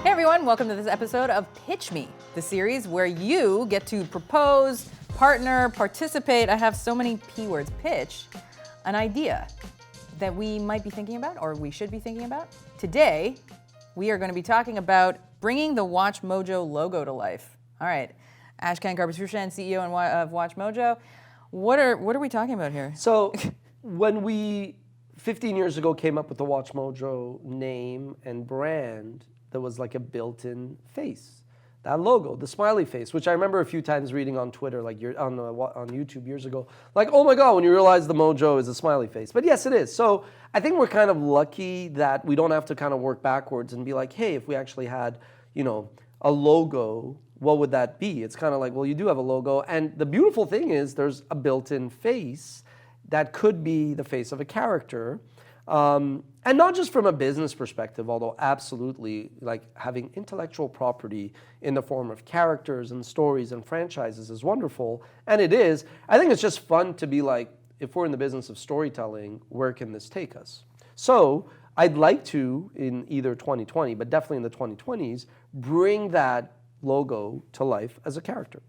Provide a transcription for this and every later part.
Hey everyone, welcome to this episode of Pitch Me, the series where you get to propose, partner, participate. I have so many P words. Pitch an idea that we might be thinking about or we should be thinking about. Today, we are going to be talking about bringing the WatchMojo logo to life. All right, Ashkan Karpatrusian, CEO of WatchMojo. What are we talking about here? So when we 15 years ago came up with the WatchMojo name and brand, there was like a built-in face, that logo, the smiley face, which I remember a few times reading on Twitter, like on YouTube years ago, like, oh my God, when you realize the Mojo is a smiley face. But yes, it is. So I think we're kind of lucky that we don't have to kind of work backwards and be like, hey, if we actually had, a logo, what would that be? It's kind of like, well, you do have a logo. And the beautiful thing is there's a built-in face that could be the face of a character. And not just from a business perspective, although absolutely, like having intellectual property in the form of characters and stories and franchises is wonderful, and it is. I think it's just fun to be like, if we're in the business of storytelling, where can this take us? So I'd like to, in either 2020, but definitely in the 2020s, bring that logo to life as a character.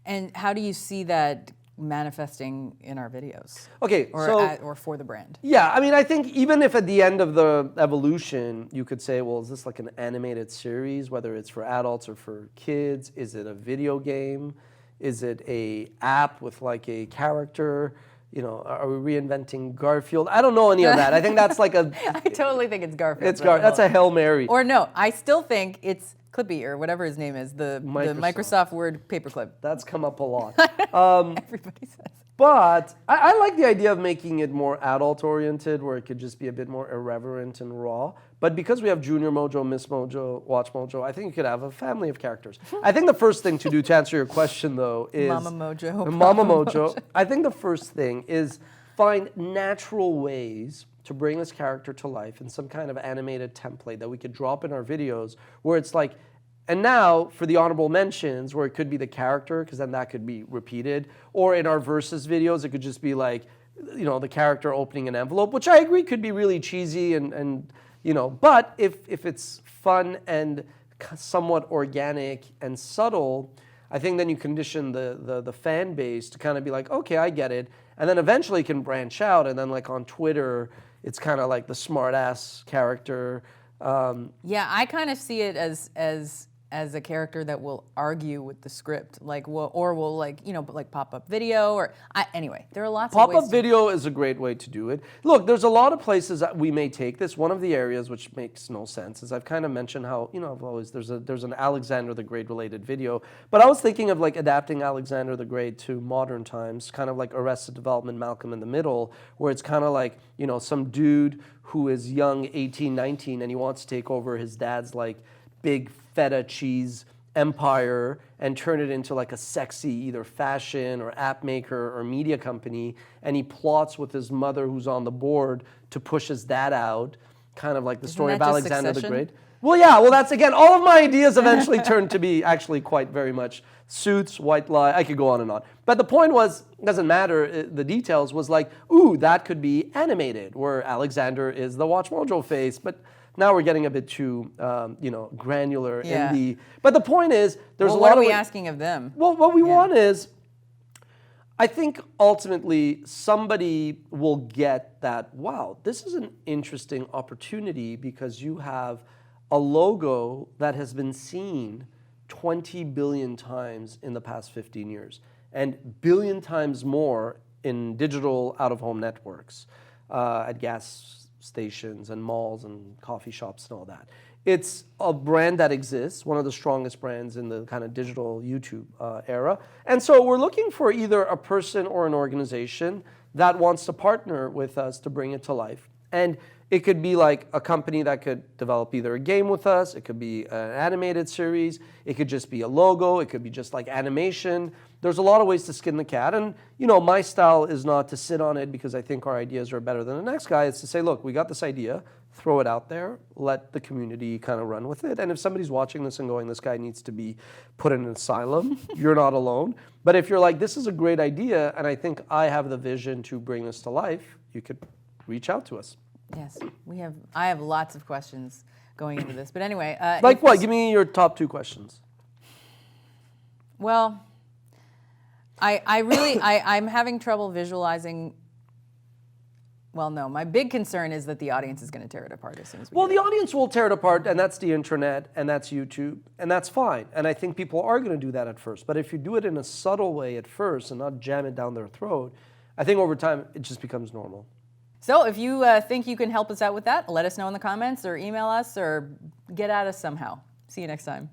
And how do you see that manifesting in our videos? Okay, or for the brand? Yeah, I mean, I think even if at the end of the evolution, you could say, well, is this like an animated series, whether it's for adults or for kids? Is it a video game? Is it a app with like a character? Are we reinventing Garfield? I don't know any of that. I think that's like a... I totally think it's Garfield. That's a Hail Mary. Or no, I still think it's Clippy or whatever his name is, the Microsoft Word paperclip. That's come up a lot. Everybody says. But I like the idea of making it more adult-oriented, where it could just be a bit more irreverent and raw. But because we have Junior Mojo, Miss Mojo, WatchMojo, I think you could have a family of characters. I think the first thing to do to answer your question, though, is... Mama Mojo. Mama Mojo. I think the first thing is find natural ways to bring this character to life in some kind of animated template that we could drop in our videos, where it's like, and now for the honorable mentions, where it could be the character, because then that could be repeated, or in our versus videos, it could just be like, the character opening an envelope, which I agree could be really cheesy and but if it's fun and somewhat organic and subtle, I think then you condition the fan base to kind of be like, okay, I get it, and then eventually it can branch out, and then like on Twitter, it's kind of like the smart-ass character. Yeah, I kind of see it as a character that will argue with the script, will pop-up video, anyway, there are lots of ways. Pop-up video is a great way to do it. Look, there's a lot of places that we may take this. One of the areas which makes no sense is I've kind of mentioned how, there's an Alexander the Great related video, but I was thinking of like adapting Alexander the Great to modern times, kind of like Arrested Development, Malcolm in the Middle, where it's kind of like, some dude who is young, 18, 19, and he wants to take over his dad's like big feta cheese empire and turn it into like a sexy either fashion or app maker or media company, and he plots with his mother who's on the board to push his dad out, kind of like the story of Alexander the Great. Well, yeah, that's again, all of my ideas eventually turned to be actually quite very much Suits, White Lie, I could go on and on. But the point was, it doesn't matter, the details was like, ooh, that could be animated, where Alexander is the WatchMojo face, but now we're getting a bit too, granular in the... But the point is, there's a lot of... What are we asking of them? Well, what we want is, I think ultimately somebody will get that, wow, this is an interesting opportunity because you have a logo that has been seen 20 billion times in the past 15 years and billion times more in digital out-of-home networks, at gas stations and malls and coffee shops and all that. It's a brand that exists, one of the strongest brands in the kind of digital YouTube era. And so we're looking for either a person or an organization that wants to partner with us to bring it to life. And it could be like a company that could develop either a game with us, it could be an animated series, it could just be a logo, it could be just like animation. There's a lot of ways to skin the cat, and my style is not to sit on it because I think our ideas are better than the next guy. It's to say, look, we got this idea, throw it out there, let the community kind of run with it. And if somebody's watching this and going, this guy needs to be put in an asylum, you're not alone. But if you're like, this is a great idea, and I think I have the vision to bring this to life, you could reach out to us. Yes, I have lots of questions going into this. But anyway. Like what? Give me your top 2 questions. Well, I'm having trouble visualizing. Well, no, my big concern is that the audience is going to tear it apart as soon as we Well, get the it. audience will tear it apart, and that's the internet, and that's YouTube, and that's fine. And I think people are going to do that at first. But if you do it in a subtle way at first and not jam it down their throat, I think over time it just becomes normal. So if you think you can help us out with that, let us know in the comments or email us or get at us somehow. See you next time.